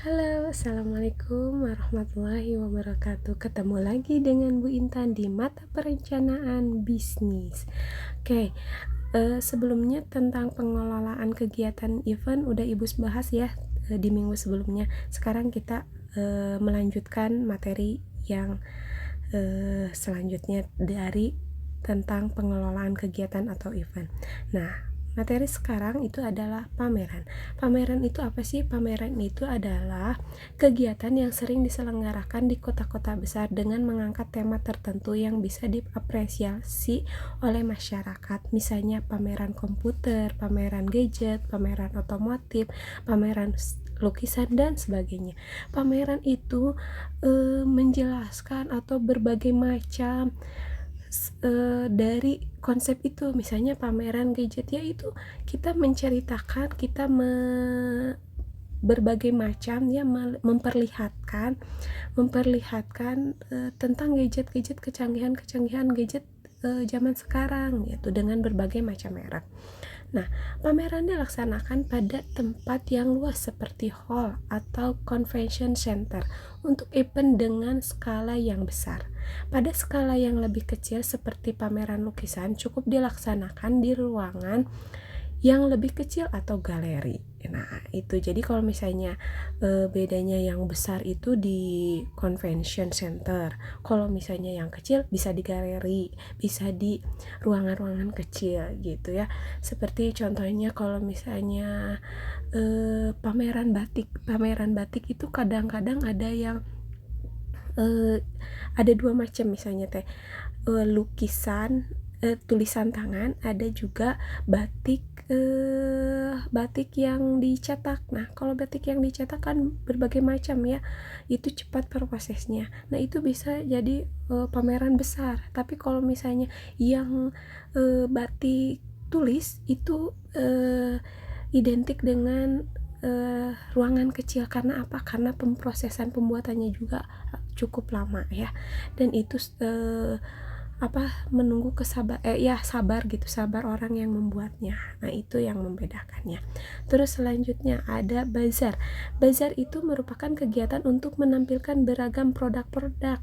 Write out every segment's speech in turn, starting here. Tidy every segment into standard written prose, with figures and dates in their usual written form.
Halo, assalamualaikum warahmatullahi wabarakatuh. Ketemu lagi dengan Bu Intan di Mata Perencanaan Bisnis. Oke, sebelumnya tentang pengelolaan kegiatan event udah Ibu bahas ya di minggu sebelumnya. Sekarang kita melanjutkan materi yang selanjutnya dari tentang pengelolaan kegiatan atau event. Nah, materi sekarang itu adalah pameran. Pameran itu apa sih? Pameran itu adalah kegiatan yang sering diselenggarakan di kota-kota besar dengan mengangkat tema tertentu yang bisa diapresiasi oleh masyarakat. Misalnya pameran komputer, pameran gadget, pameran otomotif, pameran lukisan dan sebagainya. Pameran itu menjelaskan atau berbagai macam dari konsep itu. Misalnya pameran gadget, yaitu kita menceritakan, berbagai macam ya, memperlihatkan tentang gadget-gadget, kecanggihan gadget zaman sekarang gitu dengan berbagai macam merek. Nah, pameran dilaksanakan pada tempat yang luas seperti hall atau convention center untuk event dengan skala yang besar. Pada skala yang lebih kecil seperti pameran lukisan cukup dilaksanakan di ruangan yang lebih kecil atau galeri. Nah, itu jadi kalau misalnya bedanya yang besar itu di convention center. Kalau misalnya yang kecil bisa di galeri, bisa di ruangan-ruangan kecil gitu ya. Seperti contohnya kalau misalnya pameran batik itu kadang-kadang ada yang ada dua macam, misalnya lukisan, tulisan tangan, ada juga batik yang dicetak. Nah, kalau batik yang dicetak kan berbagai macam ya, itu cepat prosesnya. Nah, itu bisa jadi pameran besar. Tapi kalau misalnya yang batik tulis itu identik dengan ruangan kecil. Karena apa? Karena pemrosesan pembuatannya juga cukup lama ya, dan itu menunggu sabar orang yang membuatnya. Nah, itu yang membedakannya. Terus selanjutnya ada bazar. Bazar itu merupakan kegiatan untuk menampilkan beragam produk-produk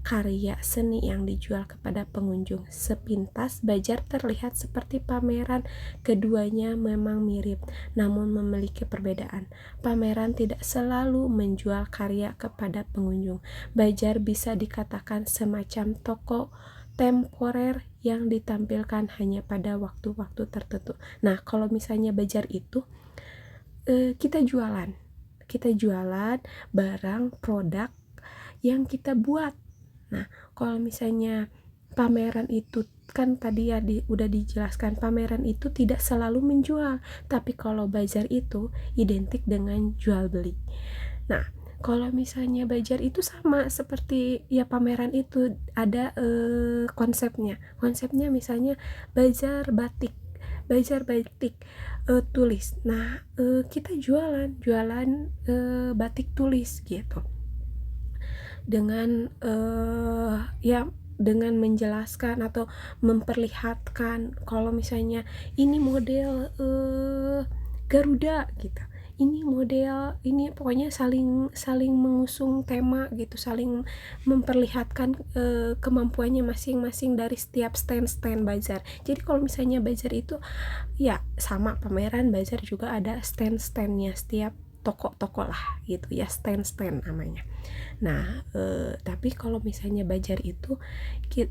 karya seni yang dijual kepada pengunjung. Sepintas bazar terlihat seperti pameran, keduanya memang mirip namun memiliki perbedaan. Pameran tidak selalu menjual karya kepada pengunjung. Bazar bisa dikatakan semacam toko temporer yang ditampilkan hanya pada waktu-waktu tertentu. Nah, kalau misalnya bazar itu kita jualan barang produk yang kita buat. Nah, kalau misalnya pameran itu kan tadi ya udah dijelaskan, pameran itu tidak selalu menjual, tapi kalau bazar itu identik dengan jual beli. Nah, kalau misalnya bazar itu sama seperti ya pameran itu, ada konsepnya misalnya bazar batik tulis. Nah, kita jualan batik tulis gitu dengan dengan menjelaskan atau memperlihatkan kalau misalnya ini model Garuda gitu, ini model ini, pokoknya saling mengusung tema gitu, saling memperlihatkan kemampuannya masing-masing dari setiap stand bazar. Jadi kalau misalnya bazar itu ya sama pameran, bazar juga ada stand-standnya setiap toko-toko lah gitu ya, stand namanya. Nah, tapi kalau misalnya bazar itu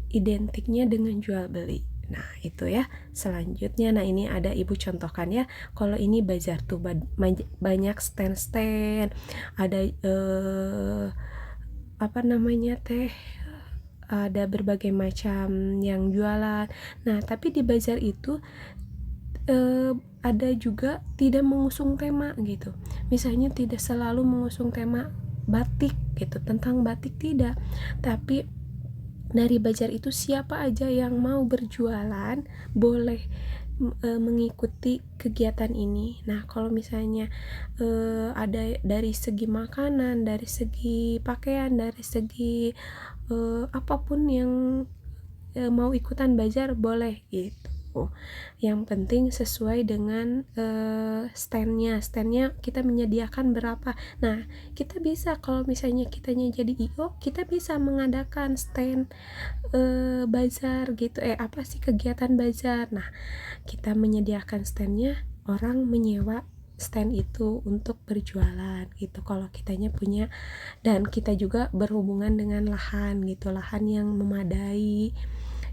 identiknya dengan jual beli. Nah, itu ya. Selanjutnya, nah ini ada Ibu contohkan ya. Kalau ini bazar tuh banyak stand, ada ada berbagai macam yang jualan. Nah, tapi di bazar itu ada juga tidak mengusung tema gitu. Misalnya tidak selalu mengusung tema batik gitu, tentang batik tidak. Tapi dari bazar itu siapa aja yang mau berjualan boleh mengikuti kegiatan ini. Nah, kalau misalnya ada dari segi makanan, dari segi pakaian, dari segi apapun yang mau ikutan bazar boleh gitu. aku. Yang penting sesuai dengan standnya kita menyediakan berapa. Nah, kita bisa kalau misalnya kitanya jadi IO, kita bisa mengadakan stand bazar gitu, apa sih, kegiatan bazar. Nah, kita menyediakan standnya, orang menyewa stand itu untuk berjualan gitu kalau kitanya punya, dan kita juga berhubungan dengan lahan gitu, lahan yang memadai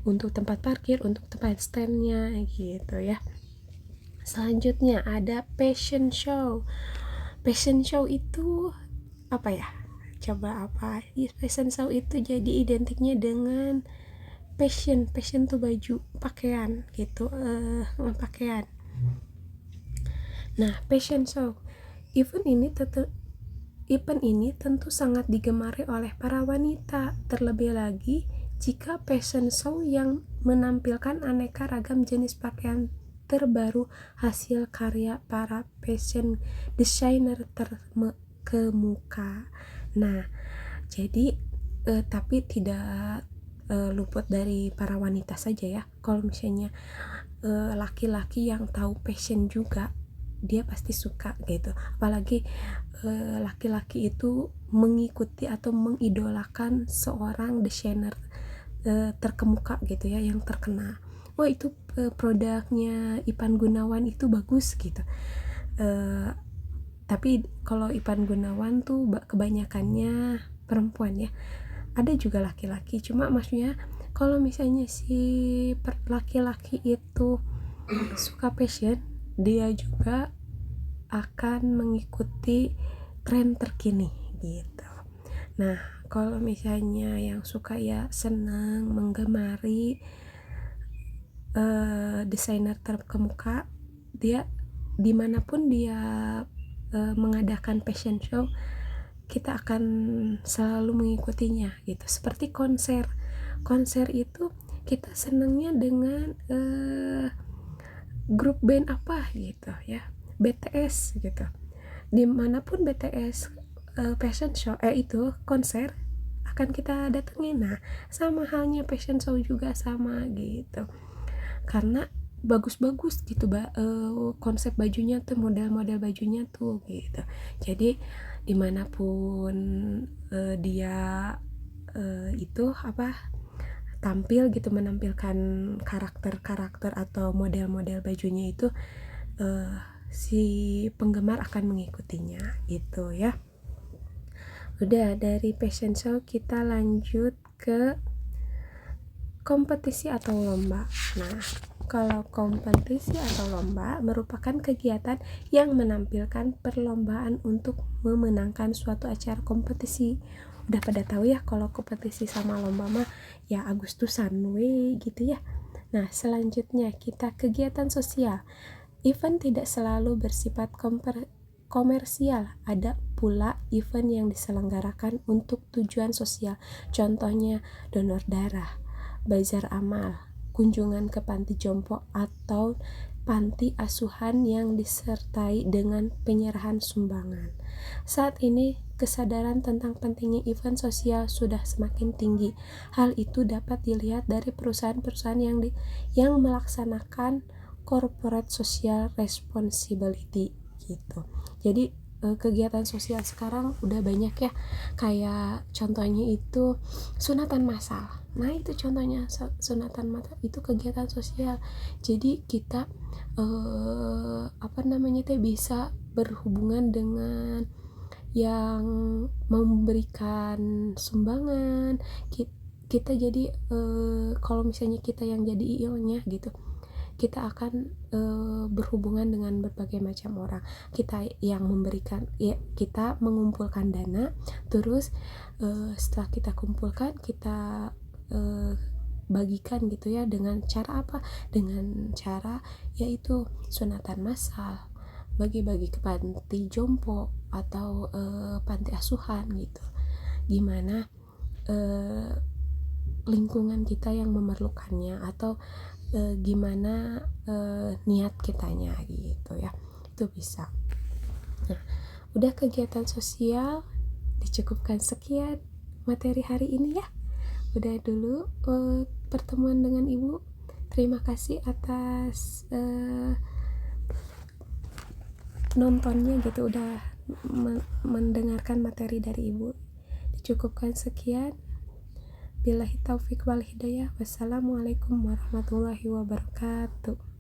untuk tempat parkir, untuk tempat standnya gitu ya. Selanjutnya ada fashion show. Fashion show itu apa ya, coba apa, fashion show itu jadi identiknya dengan fashion tuh baju, pakaian gitu, pakaian. Nah, fashion show, event ini tentu sangat digemari oleh para wanita, terlebih lagi jika fashion show yang menampilkan aneka ragam jenis pakaian terbaru hasil karya para fashion designer terkemuka. Nah, jadi tapi tidak luput dari para wanita saja ya. Kalau misalnya laki-laki yang tahu fashion juga, dia pasti suka gitu. Apalagi laki-laki itu mengikuti atau mengidolakan seorang desainer terkemuka gitu ya, yang terkenal. Wah, itu produknya Ipan Gunawan itu bagus gitu. Tapi kalau Ipan Gunawan tuh kebanyakannya perempuan ya. Ada juga laki-laki, cuma maksudnya kalau misalnya si laki-laki itu suka fashion, dia juga akan mengikuti tren terkini gitu. Nah, kalau misalnya yang suka ya senang menggemari desainer terkemuka, dia dimanapun dia mengadakan fashion show, kita akan selalu mengikutinya gitu. Seperti konser itu kita senangnya dengan grup band apa gitu ya, BTS gitu. Dimanapun BTS fashion show itu konser akan kita datengin. Nah, sama halnya fashion show juga sama gitu, karena bagus-bagus gitu konsep bajunya tuh, model-model bajunya tuh gitu. Jadi dimanapun dia itu apa, tampil gitu, menampilkan karakter-karakter atau model-model bajunya itu, si penggemar akan mengikutinya gitu ya. Udah dari fashion show kita lanjut ke kompetisi atau lomba. Nah, kalau kompetisi atau lomba merupakan kegiatan yang menampilkan perlombaan untuk memenangkan suatu acara kompetisi. Udah pada tahu ya kalau kompetisi sama lomba mah ya Agustusan we gitu ya. Nah, selanjutnya kita kegiatan sosial. Event tidak selalu bersifat komersial, ada pula event yang diselenggarakan untuk tujuan sosial. Contohnya donor darah, bazar amal, kunjungan ke panti jompo atau panti asuhan yang disertai dengan penyerahan sumbangan. Saat ini kesadaran tentang pentingnya event sosial sudah semakin tinggi. Hal itu dapat dilihat dari perusahaan-perusahaan yang melaksanakan corporate social responsibility gitu. Jadi kegiatan sosial sekarang udah banyak ya, kayak contohnya itu sunatan massal. Nah, itu contohnya sunatan massal, itu kegiatan sosial. Jadi kita bisa berhubungan dengan yang memberikan sumbangan. Kita jadi kalau misalnya kita yang jadi IO-nya gitu, kita akan berhubungan dengan berbagai macam orang. Kita yang memberikan ya, kita mengumpulkan dana, terus setelah kita kumpulkan, kita bagikan gitu ya. Dengan cara apa? Dengan cara yaitu sunatan massal, bagi-bagi ke panti jompo atau panti asuhan gitu. Gimana lingkungan kita yang memerlukannya, atau gimana niat kitanya gitu ya, itu bisa. Nah, udah kegiatan sosial dicukupkan, sekian materi hari ini ya. Udah dulu pertemuan dengan ibu. Terima kasih atas nontonnya gitu, udah mendengarkan materi dari ibu. Dicukupkan sekian. Billahi taufik wal hidayah. Wassalamualaikum warahmatullahi wabarakatuh.